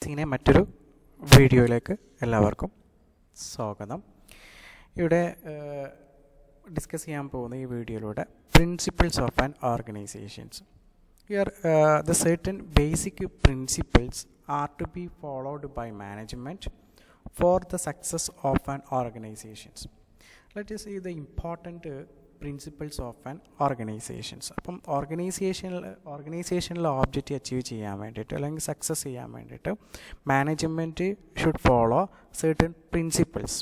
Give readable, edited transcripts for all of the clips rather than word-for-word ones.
ഇങ്ങനെ മറ്റൊരു വീഡിയോയിലേക്ക് എല്ലാവർക്കും സ്വാഗതം. ഇവിടെ ഡിസ്കസ് ചെയ്യാൻ പോകുന്ന ഈ വീഡിയോയിലൂടെ principles of an organisations. Here the certain basic principles are to be followed by management for the success of an organization. Let us see the important principles of an organisations. അപ്പം ഓർഗനൈസേഷനിലെ object achieve ചെയ്യാൻ വേണ്ടിയിട്ട് അല്ലെങ്കിൽ success ചെയ്യാൻ വേണ്ടിയിട്ട് management should follow certain principles.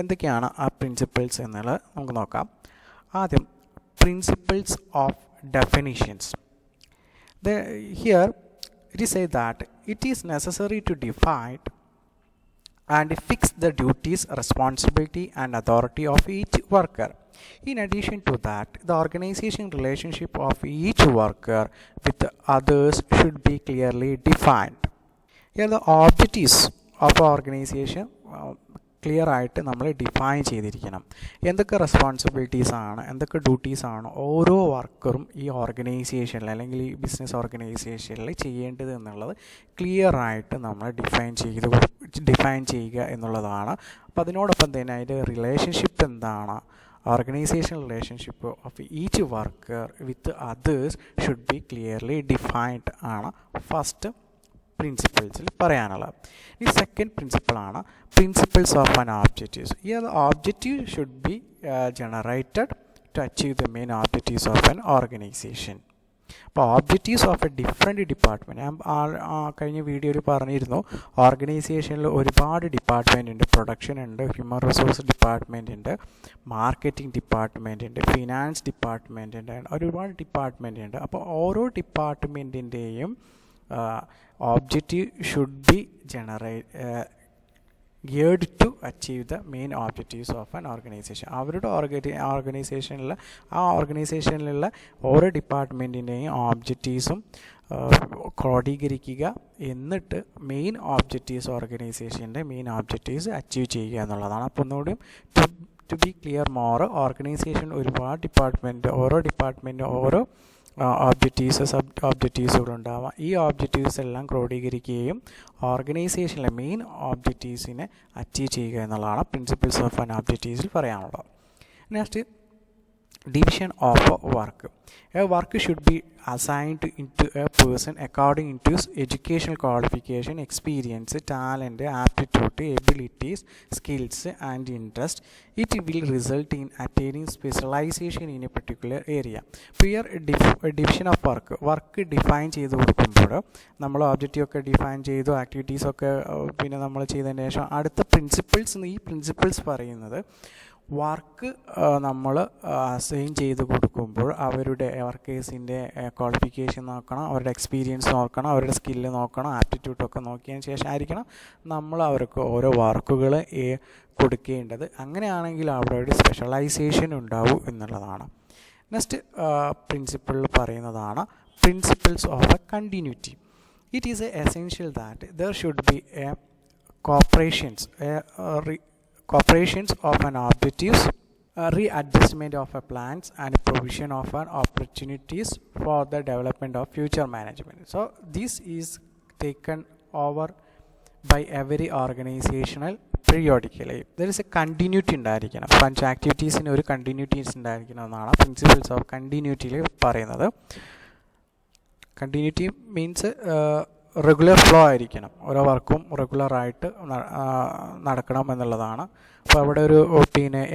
എന്തൊക്കെയാണ് ആ principles എന്നുള്ളത് നമുക്ക് നോക്കാം. ആദ്യം principles of definitions. Here it is said that it is necessary to define and fix the duties, responsibility and authority of each worker. In addition to that, the organization relationship of each worker with others should be clearly defined. Here the objectives of the organization clear ആയിട്ട് നമ്മൾ define ചെയ്തിരിക്കണം. എന്തൊക്കെ responsibilities ആണ്, എന്തൊക്കെ duties ആണ് ഓരോ വർക്കറും ഈ ഓർഗനൈസേഷനിൽ അല്ലെങ്കിൽ ഈ ബിസിനസ് ഓർഗനൈസേഷനിൽ ചെയ്യേണ്ടത് എന്നുള്ളത് ക്ലിയർ ആയിട്ട് നമ്മൾ ഡിഫൈൻ ചെയ്യുക എന്നുള്ളതാണ്. അപ്പോൾ അതിനോടൊപ്പം തന്നെ അതിൻ്റെ റിലേഷൻഷിപ്പ് എന്താണ്, organisation relationship of each worker with others should be clearly defined ആണ് ഫസ്റ്റ് പ്രിൻസിപ്പിൾസിൽ പറയാനുള്ളത്. ഈ സെക്കൻഡ് പ്രിൻസിപ്പിളാണ് പ്രിൻസിപ്പിൾസ് ഓഫ് ആൻ ഒബ്ജക്റ്റീവ്സ്. ഈ objective should be generated to achieve the main objectives of an organisation. അപ്പോൾ objectives of a different department, ഞാൻ കഴിഞ്ഞ വീഡിയോയിൽ പറഞ്ഞിരുന്നു ഓർഗനൈസേഷനിൽ ഒരുപാട് ഡിപ്പാർട്ട്മെൻ്റ് ഉണ്ട്. പ്രൊഡക്ഷൻ ഉണ്ട്, ഹ്യൂമൻ റിസോഴ്സ് ഡിപ്പാർട്ട്മെൻ്റ് ഉണ്ട്, മാർക്കറ്റിംഗ് ഡിപ്പാർട്ട്മെൻ്റ് ഉണ്ട്, ഫിനാൻസ് ഡിപ്പാർട്ട്മെൻ്റ് ഉണ്ട്, ഒരുപാട് ഡിപ്പാർട്ട്മെൻ്റ് ഉണ്ട്. അപ്പോൾ ഓരോ ഡിപ്പാർട്ട്മെൻറ്റിൻ്റെയും objective should be geared to achieve the main objectives of an organization. അവരുടെ ഓർഗനൈസേഷനിലുള്ള ഓരോ ഡിപ്പാർട്ട്മെൻറ്റിൻ്റെയും ഓബ്ജക്റ്റീവ്സും ക്രോഡീകരിക്കുക, എന്നിട്ട് മെയിൻ ഓബ്ജക്റ്റീവ്സ് ഓർഗനൈസേഷൻ്റെ മെയിൻ ഓബ്ജക്റ്റീവ്സ് അച്ചീവ് ചെയ്യുക എന്നുള്ളതാണ്. അപ്പോൾ ഒന്നുകൂടി to be clear more, organisation ഒരുപാട് ഓരോ ഡിപ്പാർട്ട്മെൻറ്റും ഓരോ സബ് ഓബ്ജക്റ്റീവ്സുകളുണ്ടാവാം. ഈ ഓബ്ജക്റ്റീവ്സ് എല്ലാം ക്രോഡീകരിക്കുകയും ഓർഗനൈസേഷനിലെ മെയിൻ ഓബ്ജക്റ്റീവ്സിനെ അച്ചീവ് ചെയ്യുക എന്നുള്ളതാണ് പ്രിൻസിപ്പിൾസ് ഓഫ് ആൻ ഒബ്ജക്റ്റീവ്സിൽ പറയാനുള്ളത്. Next, division of work. A work should be assigned into a person according to his educational qualification, experience, talent, aptitude, abilities, skills and interest. It will result in attaining specialization in a particular area. Here division of work define ചെയ്ത് കൊടുക്കുമ്പോൾ നമ്മൾ objective ഒക്കെ define ചെയ്തു, activities ഒക്കെ പിന്നെ നമ്മൾ ചെയ്തതിന് ശേഷം അടുത്ത ഈ പ്രിൻസിപ്പിൾസ് പറയുന്നത് വർക്ക് നമ്മൾ അസൈൻ ചെയ്ത് കൊടുക്കുമ്പോൾ അവരുടെ വർക്കേഴ്സിൻ്റെ ക്വാളിഫിക്കേഷൻ നോക്കണം, അവരുടെ എക്സ്പീരിയൻസ് നോക്കണം, അവരുടെ സ്കില്ല് നോക്കണം, ആപ്റ്റിറ്റ്യൂഡൊക്കെ നോക്കിയതിന് ശേഷം ആയിരിക്കണം നമ്മൾ അവർക്ക് ഓരോ വർക്കുകൾ കൊടുക്കേണ്ടത്. അങ്ങനെയാണെങ്കിൽ അവിടെ ഒരു സ്പെഷ്യലൈസേഷൻ ഉണ്ടാവും എന്നുള്ളതാണ്. നെക്സ്റ്റ് പ്രിൻസിപ്പിൾ പറയുന്നതാണ് principles of a continuity. It is essential that there should be A cooperations of an objectives, readjustment of a plans and provision of an opportunities for the development of future management. So this is taken over by every organizational periodically. There is a continuity ഉണ്ടായിരിക്കണം. Punch ആക്ടിവിറ്റീസിന് ഒരു കണ്ടിന്യൂറ്റീസ് ഉണ്ടായിരിക്കണം എന്നാണ് principles of കണ്ടിന്യൂറ്റിയിൽ പറയുന്നത്. Continuity means regular flow ആയിരിക്കണം, ഓരോ വർക്കും റെഗുലറായിട്ട് നടക്കണം എന്നുള്ളതാണ്. അപ്പോൾ അവിടെ ഒരു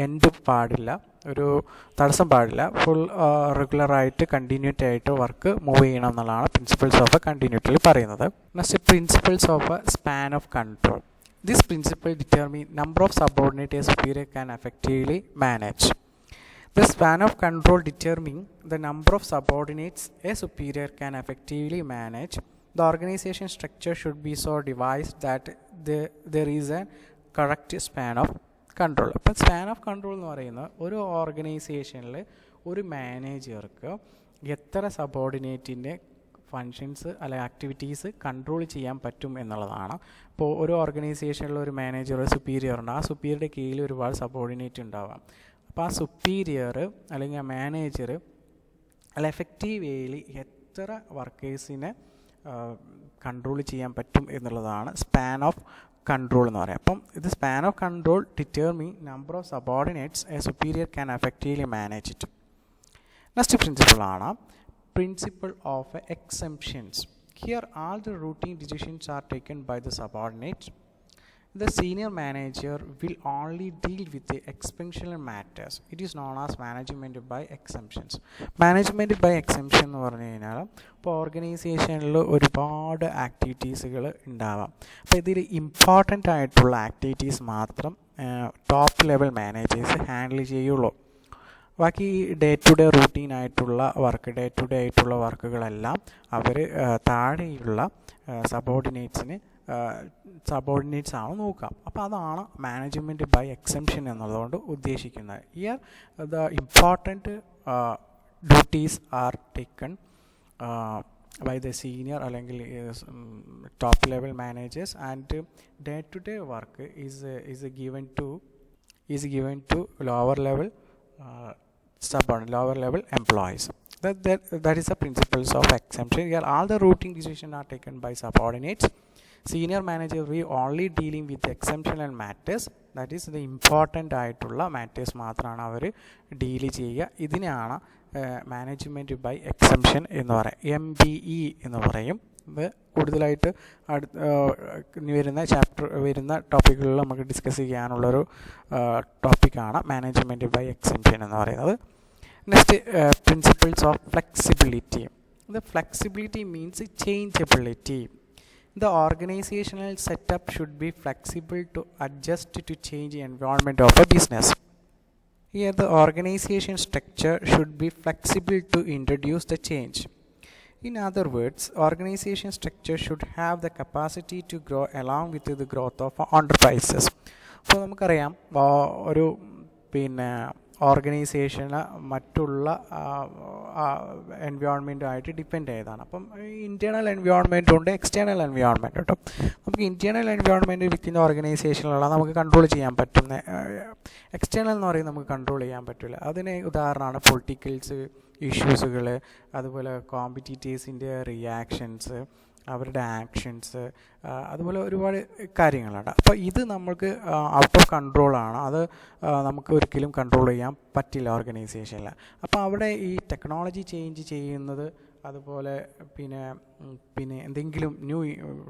എൻഡ് പാടില്ല, ഒരു തടസ്സം പാടില്ല, ഫുൾ റെഗുലറായിട്ട് കണ്ടിന്യൂറ്റി ആയിട്ട് വർക്ക് മൂവ് ചെയ്യണം എന്നുള്ളതാണ് പ്രിൻസിപ്പിൾസ് ഓഫ് എ കണ്ടിന്യൂറ്റിയിൽ പറയുന്നത്. Next, principles of A span of control. This principle determine number of subordinate A superior can effectively manage. The span of control determines the number of subordinates a superior can effectively manage. The organization structure should be so devised that there is a correct span of control. അപ്പം span of control എന്ന് പറയുന്നത് ഒരു ഓർഗനൈസേഷനിൽ ഒരു മാനേജർക്ക് എത്ര സബോർഡിനേറ്റിൻ്റെ functions അല്ലെങ്കിൽ activities control ചെയ്യാൻ പറ്റും എന്നുള്ളതാണ്. ഇപ്പോൾ ഒരു ഓർഗനൈസേഷനിൽ ഒരു മാനേജർ, ഒരു സുപ്പീരിയർ ഉണ്ട്, ആ സുപ്പീരിയറുടെ കീഴിൽ ഒരുപാട് സബോർഡിനേറ്റ് ഉണ്ടാവാം. അപ്പോൾ ആ സുപ്പീരിയർ അല്ലെങ്കിൽ ആ മാനേജർ അല്ല എഫക്റ്റീവ് വേയിൽ എത്ര വർക്കേഴ്സിനെ കൺട്രോൾ ചെയ്യാൻ പറ്റും എന്നുള്ളതാണ് സ്പാൻ ഓഫ് കൺട്രോൾ എന്ന് പറയുക. അപ്പം ഇത് span of control determine number of subordinates a superior can effectively manage it. Next പ്രിൻസിപ്പിളാണ് principle of exemptions. Here all the routine decisions are taken by the subordinate. The senior manager will only deal with the exceptional matters. It is known as management by exemptions. Management by exemption എന്ന് പറഞ്ഞു കഴിഞ്ഞാൽ ഇപ്പോൾ ഓർഗനൈസേഷനിൽ ഒരുപാട് ആക്ടിവിറ്റീസുകൾ ഉണ്ടാവാം. അപ്പോൾ ഇതിൽ important ആയിട്ടുള്ള ആക്ടിവിറ്റീസ് മാത്രം ടോപ്പ് ലെവൽ മാനേജേഴ്സ് ഹാൻഡിൽ ചെയ്യുള്ളൂ. ബാക്കി ഡേ ടു ഡേ റൂട്ടീനായിട്ടുള്ള വർക്ക്, ഡേ ടു ഡേ ആയിട്ടുള്ള വർക്കുകളെല്ലാം അവർ താഴെയുള്ള സബോർഡിനേറ്റ്സ് ആണ് നോക്കുക. അപ്പോൾ അതാണ് മാനേജ്മെൻറ്റ് ബൈ എക്സെംഷൻ എന്നുള്ളതുകൊണ്ട് ഉദ്ദേശിക്കുന്നത്. Here the important duties are taken by the senior അല്ലെങ്കിൽ top level managers and day to day work is given to lower level lower level employees. That is the principles of exemption. Here all the routine decisions are taken by subordinates. Senior manager will only dealing with exceptional matters. That is the important ആയിട്ടുള്ള matters മാത്രമാണ് അവർ deal ചെയ്യുക. ഇതിനെയാണ് management by exemption എന്ന് പറയുക, MBE എന്ന് പറയും. ഇത് കൂടുതലായിട്ട് വരുന്ന ടോപ്പിക്കുകളിൽ നമുക്ക് ഡിസ്കസ് ചെയ്യാനുള്ളൊരു ടോപ്പിക്കാണ് മാനേജ്മെൻറ്റ് ബൈ എക്സെംഷൻ എന്ന് പറയുന്നത്. Next principles of flexibility. The flexibility means changeability. The organizational setup should be flexible to adjust to change environment of a business. Here the organization structure should be flexible to introduce the change. In other words, organization structure should have the capacity to grow along with the growth of enterprises. അപ്പോൾ നമുക്കറിയാം ഒരു ഓർഗനൈസേഷന് മറ്റുള്ള എൻവയോൺമെൻറ്റുമായിട്ട് depend ചെയ്തതാണ്. അപ്പം internal എൻവയോൺമെൻറ്റും ഉണ്ട്, external environment കേട്ടോ. നമുക്ക് ഇൻറ്റേർണൽ എൻവയോൺമെൻറ്റ് വിത്തിൻ ഓർഗനൈസേഷനിലുള്ള നമുക്ക് കൺട്രോൾ ചെയ്യാൻ പറ്റുന്ന, എക്സ്റ്റേണൽ എന്ന് പറയുന്നത് നമുക്ക് കൺട്രോൾ ചെയ്യാൻ പറ്റില്ല. അതിന് ഉദാഹരണമാണ് പൊളിറ്റിക്കൽസ് ഇഷ്യൂസുകൾ, അതുപോലെ കോമ്പറ്റീറ്റേഴ്സിൻ്റെ റിയാക്ഷൻസ്, അവരുടെ ആക്ഷൻസ്, അതുപോലെ ഒരുപാട് കാര്യങ്ങളുണ്ട്. അപ്പോൾ ഇത് നമുക്ക് ഔട്ട് ഓഫ് കൺട്രോളാണ്, അത് നമുക്ക് ഒരിക്കലും കൺട്രോൾ ചെയ്യാൻ പറ്റില്ല ഓർഗനൈസേഷനിൽ. അപ്പോൾ അവിടെ ഈ ടെക്നോളജി ചേഞ്ച് ചെയ്യുന്നത്, അതുപോലെ പിന്നെ എന്തെങ്കിലും ന്യൂ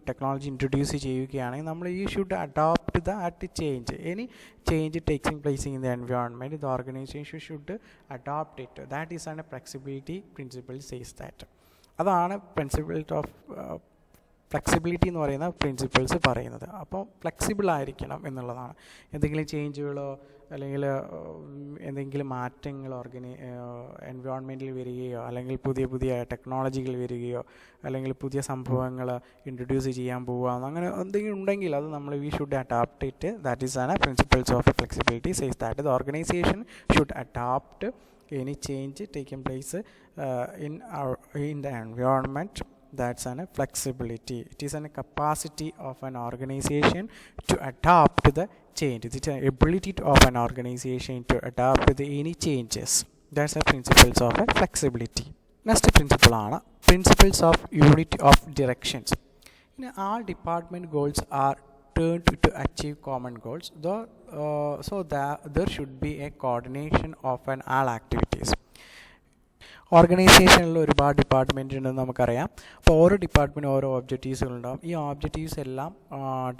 ടെക്നോളജി ഇൻട്രൊഡ്യൂസ് ചെയ്യുകയാണെങ്കിൽ നമ്മൾ should adopt that change. Any change taking place in the environment the organisation should adopt it. That is an flexibility principle says that. അതാണ് പ്രിൻസിപ്പിൾസ് ഓഫ് ഫ്ലെക്സിബിലിറ്റി എന്ന് പറയുന്ന principles പറയുന്നത്. അപ്പോൾ ഫ്ലെക്സിബിൾ ആയിരിക്കണം എന്നുള്ളതാണ്. എന്തെങ്കിലും ചേഞ്ചുകളോ അല്ലെങ്കിൽ എന്തെങ്കിലും മാറ്റങ്ങൾ എൻവയോൺമെൻറ്റിൽ വരികയോ, അല്ലെങ്കിൽ പുതിയ പുതിയ ടെക്നോളജികൾ വരികയോ, അല്ലെങ്കിൽ പുതിയ സംഭവങ്ങൾ ഇൻട്രൊഡ്യൂസ് ചെയ്യാൻ പോവുക, അങ്ങനെ എന്തെങ്കിലും ഉണ്ടെങ്കിൽ അത് നമ്മൾ we should adapt it. That is an principles of flexibility says that the organisation should adapt any change taking place in the environment. That's an flexibility. It is a capacity of an organization to adapt the change. It is an ability of an organization to adapt to any changes. That's the principles of flexibility. Next principle ആണ് principles of unity of directions. All department goals are turned to achieve common goals, so that there should be a coordination of all activities. ഓർഗനൈസേഷനിൽ ഒരുപാട് department ഉണ്ടെന്ന് നമുക്കറിയാം. അപ്പോൾ ഓരോ department ഓരോ ഒബ്ജക്റ്റീവ്സുകളുണ്ടാകും. ഈ objectives എല്ലാം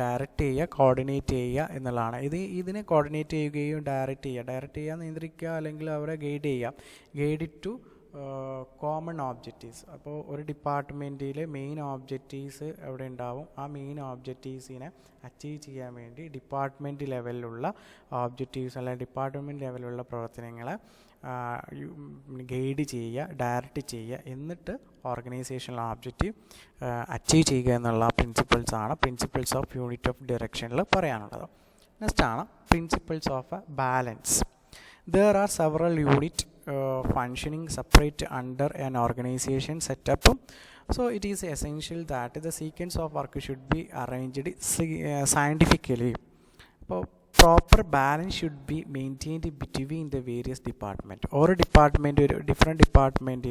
ഡയറക്റ്റ് ചെയ്യുക, കോർഡിനേറ്റ് ചെയ്യുക എന്നുള്ളതാണ്. ഇതിനെ കോർഡിനേറ്റ് ചെയ്യുകയും ഡയറക്റ്റ് ചെയ്യുക, നിയന്ത്രിക്കുക, അല്ലെങ്കിൽ അവരെ ഗൈഡ് ടു കോമൺ ഓബ്ജക്റ്റീവ്സ്. അപ്പോൾ ഒരു ഡിപ്പാർട്ട്മെൻറ്റിൽ മെയിൻ ഓബ്ജക്റ്റീവ്സ് എവിടെ ഉണ്ടാവും, ആ മെയിൻ ഓബ്ജക്റ്റീവ്സിനെ അച്ചീവ് ചെയ്യാൻ വേണ്ടി ഡിപ്പാർട്ട്മെൻറ്റ് ലെവലിലുള്ള ഓബ്ജക്റ്റീവ്സ് അല്ലെങ്കിൽ ഡിപ്പാർട്ട്മെൻറ്റ് ലെവലിലുള്ള പ്രവർത്തനങ്ങളെ ഗൈഡ് ചെയ്യുക, ഡയറക്റ്റ് ചെയ്യുക, എന്നിട്ട് ഓർഗനൈസേഷണൽ ഓബ്ജക്റ്റീവ് അച്ചീവ് ചെയ്യുക എന്നുള്ള പ്രിൻസിപ്പിൾസാണ് പ്രിൻസിപ്പിൾസ് ഓഫ് യൂണിറ്റ് ഓഫ് ഡയറക്ഷനിൽ പറയാനുള്ളത്. നെക്സ്റ്റ് ആണ് principles of balance. There are several units functioning separate under an organization setup. So it is essential that the sequence of work should be arranged scientifically. Proper balance should be maintained between the various departments. Or different department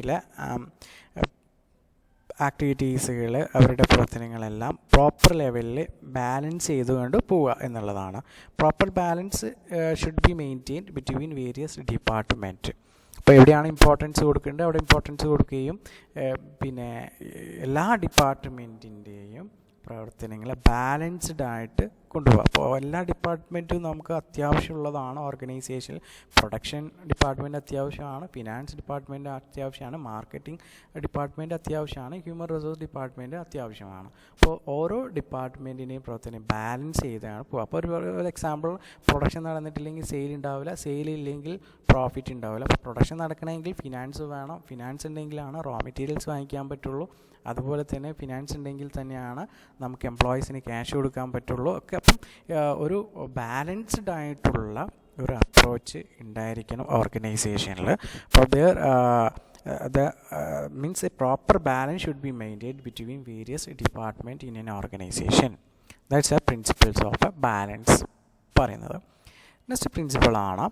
ആക്ടിവിറ്റീസുകൾ അവരുടെ പ്രവർത്തനങ്ങളെല്ലാം proper ലെവലിൽ balance ചെയ്തുകൊണ്ട് പോവുക എന്നുള്ളതാണ്. Proper balance should be maintained between various department. അപ്പോൾ എവിടെയാണ് importance കൊടുക്കേണ്ടത് അവിടെ ഇമ്പോർട്ടൻസ് കൊടുക്കുകയും പിന്നെ എല്ലാ ഡിപ്പാർട്ട്മെൻറ്റിൻ്റെയും പ്രവർത്തനങ്ങളെ ബാലൻസ്ഡ് ആയിട്ട് കൊണ്ടുപോകുക. അപ്പോൾ എല്ലാ ഡിപ്പാർട്ട്മെൻറ്റും നമുക്ക് അത്യാവശ്യമുള്ളതാണ് ഓർഗനൈസേഷനിൽ. പ്രൊഡക്ഷൻ ഡിപ്പാർട്ട്മെൻറ്റ് അത്യാവശ്യമാണ്, ഫിനാൻസ് ഡിപ്പാർട്ട്മെൻറ്റ് അത്യാവശ്യമാണ്, മാർക്കറ്റിംഗ് ഡിപ്പാർട്ട്മെൻറ്റ് അത്യാവശ്യമാണ്, ഹ്യൂമൻ റിസോഴ്സ് ഡിപ്പാർട്ട്മെൻറ്റ് അത്യാവശ്യമാണ്. അപ്പോൾ ഓരോ ഡിപ്പാർട്ട്മെൻറ്റിനെയും പ്രവർത്തനം ബാലൻസ് ചെയ്താണ് പോകുക. അപ്പോൾ ഒരു എക്സാമ്പിൾ, പ്രൊഡക്ഷൻ നടന്നിട്ടില്ലെങ്കിൽ സെയിൽ ഉണ്ടാവില്ല, സെയിൽ ഇല്ലെങ്കിൽ പ്രോഫിറ്റ് ഉണ്ടാവില്ല. അപ്പോൾ പ്രൊഡക്ഷൻ നടക്കണമെങ്കിൽ ഫിനാൻസ് വേണം, ഫിനാൻസ് ഉണ്ടെങ്കിലാണ് റോ മെറ്റീരിയൽസ് വാങ്ങിക്കാൻ പറ്റുള്ളൂ. അതുപോലെ തന്നെ ഫിനാൻസ് ഉണ്ടെങ്കിൽ തന്നെയാണ് നമുക്ക് എംപ്ലോയീസിന് ക്യാഷ് കൊടുക്കാൻ പറ്റുള്ളൂ ഒക്കെ. അപ്പം ഒരു ബാലൻസ്ഡ് ആയിട്ടുള്ള ഒരു അപ്രോച്ച് ഉണ്ടായിരിക്കണം ഓർഗനൈസേഷനിൽ. For there means a proper balance should be maintained between various department in an organisation. That's a principles of a balance പറയുന്നത്. നെക്സ്റ്റ് പ്രിൻസിപ്പിളാണ്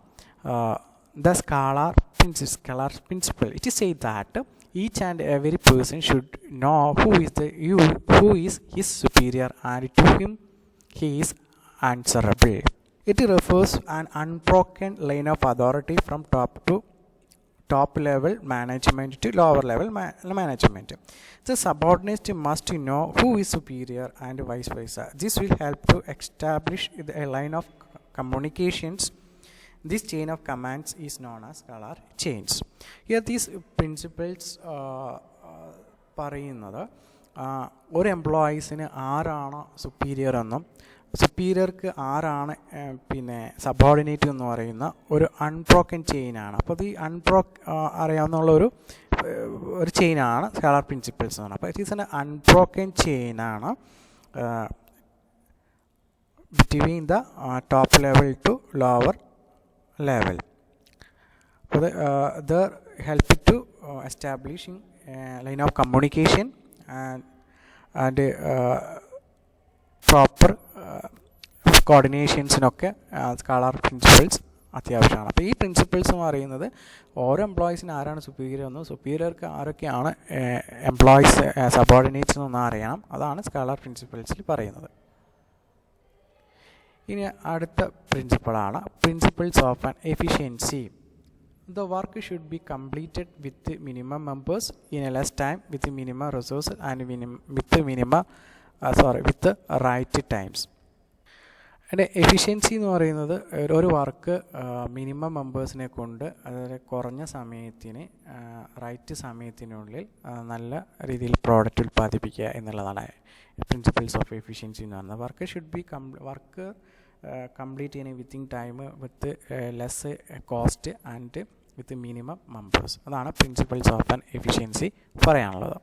the scalar principle. It is said that each and every person should know who is his superior and to whom he is answerable. It refers an unbroken line of authority from top level management to lower level management. The subordinates must know who is superior and vice versa. This will help to establish a line of communications. This chain of commands is known as scalar chains. Here these principles പറയുന്നത് ഒരു എംപ്ലോയീസിന് ആരാണ് superior എന്നും സുപ്പീരിയർക്ക് ആരാണ് പിന്നെ subordinate എന്ന് പറയുന്ന ഒരു unbroken ചെയിനാണ്. അപ്പോൾ അത് ഈ അറിയാവുന്ന ഒരു ചെയിനാണ് സ്കാലർ പ്രിൻസിപ്പിൾസ് എന്ന് പറയുന്നത്. അപ്പോൾ ഇറ്റ് ഈസ് എൻ അൺബ്രോക്കൻ ചെയിനാണ് between the top level to lower level. They help to establishing a line of communication and proper coordinations scalar principles അത്യാവശ്യമാണ്. അപ്പോൾ ഈ പ്രിൻസിപ്പിൾസ് എന്ന് പറയുന്നത് ഓരോ എംപ്ലോയീസിന് ആരാണ് സുപ്പീരിയർ എന്നും സുപ്പീരിയർക്ക് ആരൊക്കെയാണ് എംപ്ലോയീസ് സബോർഡിനേറ്റ്സ് എന്നൊന്നും അറിയണം. അതാണ് സ്കാലർ പ്രിൻസിപ്പിൾസിൽ പറയുന്നത്. ഇനി അടുത്ത പ്രിൻസിപ്പിളാണ് principles of an efficiency. The work should be completed with minimum members in a less time with minimum resource and with right times. അതിൻ്റെ എഫിഷ്യൻസി എന്ന് പറയുന്നത് ഒരു വർക്ക് മിനിമം മെമ്പേഴ്സിനെ കൊണ്ട് അതായത് കുറഞ്ഞ സമയത്തിന് റൈറ്റ് സമയത്തിനുള്ളിൽ നല്ല രീതിയിൽ പ്രോഡക്റ്റ് ഉൽപ്പാദിപ്പിക്കുക എന്നുള്ളതാണ് പ്രിൻസിപ്പിൾസ് ഓഫ് എഫിഷ്യൻസി എന്ന് പറയുന്നത്. Work should be work complete ചെയ്യുന്ന within time with less cost and with minimum members. അതാണ് പ്രിൻസിപ്പിൾസ് ഓഫ് ആൻ എഫിഷ്യൻസി പറയാനുള്ളത്.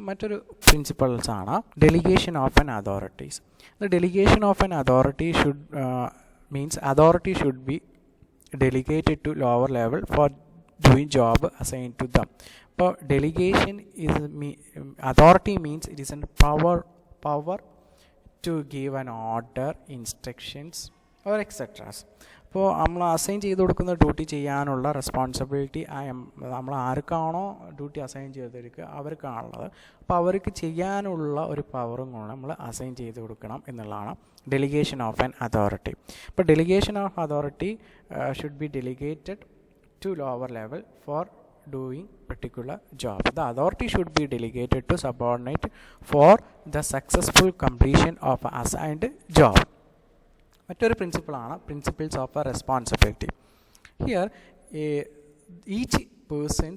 മറ്റൊരു പ്രിൻസിപ്പിൾസാണ് delegation of an authorities. The delegation of an authority means authority should be delegated to lower level for doing job assigned to them. But delegation is authority means it is a power to give an order, instructions or etc. അപ്പോൾ നമ്മൾ assign ചെയ്ത് കൊടുക്കുന്ന duty ചെയ്യാനുള്ള responsibility നമ്മൾ ആർക്കാണോ duty assign ചെയ്തെടുക്കുക അവർക്കാണുള്ളത്. അപ്പോൾ അവർക്ക് ചെയ്യാനുള്ള ഒരു പവറും കൂടെ നമ്മൾ അസൈൻ ചെയ്ത് കൊടുക്കണം എന്നുള്ളതാണ് delegation of an authority. But delegation of authority should be delegated to lower level for doing particular job. The authority should be delegated to subordinate for the successful completion of assigned job. മറ്റൊരു പ്രിൻസിപ്പിളാണ് principles of a responsibility. Here each person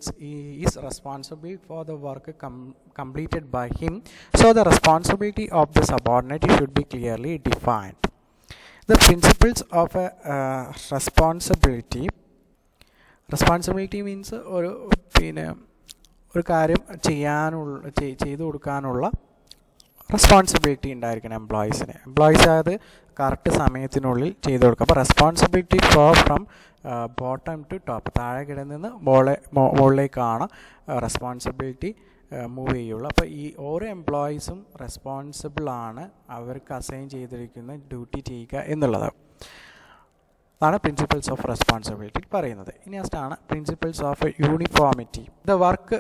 is responsible for the work completed by him, so the responsibility of the subordinate should be clearly defined. The principles of a responsibility means ഒരു കാര്യം ചെയ്തു കൊടുക്കാനുള്ള responsibility ഉണ്ടായിരിക്കണം employees അത് correct സമയത്തിനുള്ളിൽ ചെയ്തു കൊടുക്കുക. അപ്പോൾ responsibility from bottom to top, താഴെ കിടന്ന് മുകളിലേക്കാണ് റെസ്പോൺസിബിലിറ്റി മൂവ് ചെയ്യുള്ളൂ. അപ്പോൾ ഈ ഓരോ എംപ്ലോയീസും റെസ്പോൺസിബിളാണ് അവർക്ക് അസൈൻ ചെയ്തിരിക്കുന്ന ഡ്യൂട്ടി ചെയ്യുക എന്നുള്ളത്. അതാണ് പ്രിൻസിപ്പിൾസ് ഓഫ് റെസ്പോൺസിബിലിറ്റി പറയുന്നത്. ഇനി നെക്സ്റ്റാണ് principles of uniformity. The work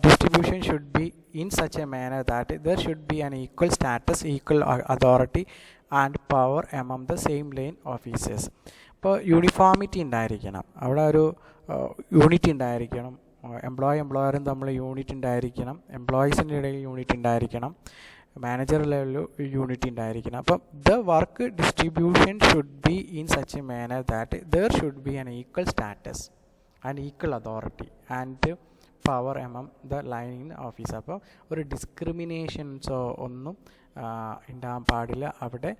distribution should be in such a manner that there should be an equal status, equal authority and power among the same line officers. ഇപ്പോൾ uniformity ഉണ്ടായിരിക്കണം, അവിടെ ഒരു unit ഉണ്ടായിരിക്കണം, എംപ്ലോയറും തമ്മിൽ unit ഉണ്ടായിരിക്കണം, എംപ്ലോയീസിൻ്റെ ഇടയിൽ unit ഉണ്ടായിരിക്കണം, manager ലെവലിൽ യൂണിറ്റ് ഉണ്ടായിരിക്കണം. അപ്പം the work distribution should be in such a manner that there should be an equal status and equal authority and power among the line office. അപ്പോൾ ഒരു ഡിസ്ക്രിമിനേഷൻസോ ഒന്നും ഉണ്ടാകാൻ പാടില്ല. അവിടെ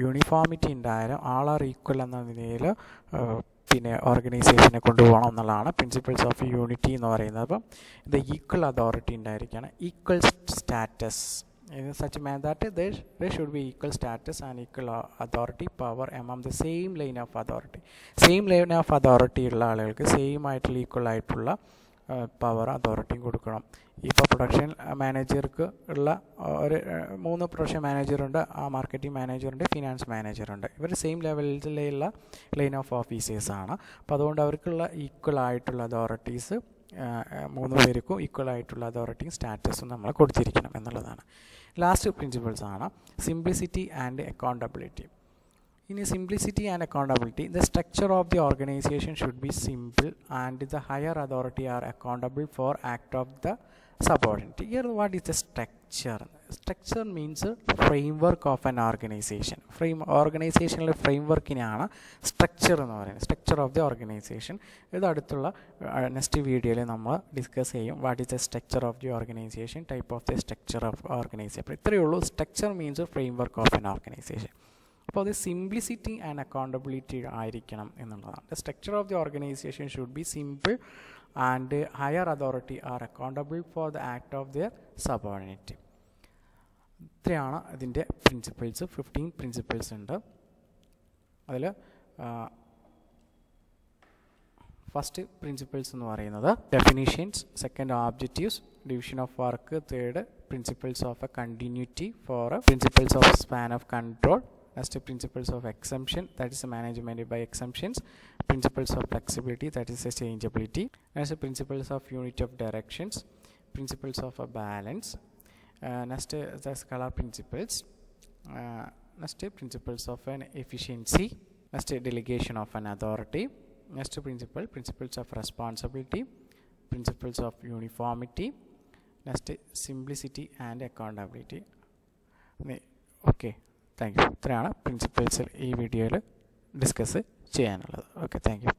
യൂണിഫോമിറ്റി ഉണ്ടായാലും ആൾ ആർ ഈക്വൽ എന്ന നിലയിൽ പിന്നെ ഓർഗനൈസേഷനെ കൊണ്ടുപോകണം എന്നുള്ളതാണ് പ്രിൻസിപ്പിൾസ് ഓഫ് യൂണിറ്റി എന്ന് പറയുന്നത്. അപ്പം ഇത് ഈക്വൽ അതോറിറ്റി ഉണ്ടായിരിക്കണം, equal status in such a manner that there should be equal status and equal authority power among the same line of authority. Same line of authority ഉള്ള ആളുകൾക്ക് same ആയിട്ടുള്ള equal ആയിട്ടുള്ള power അതോറിറ്റിയും കൊടുക്കണം. ഇപ്പോൾ production മാനേജർക്ക് ഉള്ള ഒരു 3 പ്രൊഡക്ഷൻ മാനേജറുണ്ട്, മാർക്കറ്റിംഗ് മാനേജറുണ്ട്, ഫിനാൻസ് മാനേജറുണ്ട്. ഇവർ സെയിം ലെവലിലുള്ള ലൈൻ ഓഫ് ഓഫീസേഴ്സാണ്. അപ്പോൾ അതുകൊണ്ട് അവർക്കുള്ള ഈക്വൽ ആയിട്ടുള്ള അതോറിറ്റീസ് 3 പേർക്കും ഈക്വൽ ആയിട്ടുള്ള അതോറിറ്റിയും സ്റ്റാറ്റസും നമ്മൾ കൊടുത്തിരിക്കണം എന്നുള്ളതാണ്. ലാസ്റ്റ് പ്രിൻസിപ്പിൾസ് ആണ് സിംപ്ലിസിറ്റി ആൻഡ് അക്കൗണ്ടബിലിറ്റി. ഇനി simplicity and accountability, the structure of the organisation should be simple and the higher authority R accountable four act of the subordinate. Here what is the structure? Structure means framework of an organization. ഓർഗനൈസേഷനിലെ ഫ്രെയിംവർക്കിനാണ് structure എന്ന് പറയുന്നത്, structure of the organisation. ഇത് അടുത്തുള്ള next വീഡിയോയിൽ നമ്മൾ discuss ചെയ്യും. What is the structure of the organisation, type of the structure of organisation. ഇത്രയേ ഉള്ളൂ. Structure means framework of N organisation. അപ്പോൾ അത് സിംപ്ലിസിറ്റി ആൻഡ് അക്കൗണ്ടബിലിറ്റി ആയിരിക്കണം എന്നുള്ളതാണ്. The structure of the organisation should be simple and higher authority are accountable for the act of their subordinate. ഇത്രയാണ് ഇതിൻ്റെ principles. 15 principles ഉണ്ട്. അതിൽ ഫസ്റ്റ് പ്രിൻസിപ്പിൾസ് എന്ന് പറയുന്നത് definitions, second objectives, division of work, third principles of a continuity, four principles of span of control, next principles of exemption, that is management by exemptions, principles of flexibility, that is changeability, next principles of unity of directions, principles of a balance, next the scalar principles, next principles of an efficiency, next delegation of an authority, next principles of responsibility, principles of uniformity, next simplicity and accountability. Okay, thank you. ഇത്രയാണ് principles ഈ വീഡിയോയിൽ discuss ചെയ്യാനുള്ളത്. Okay, thank you.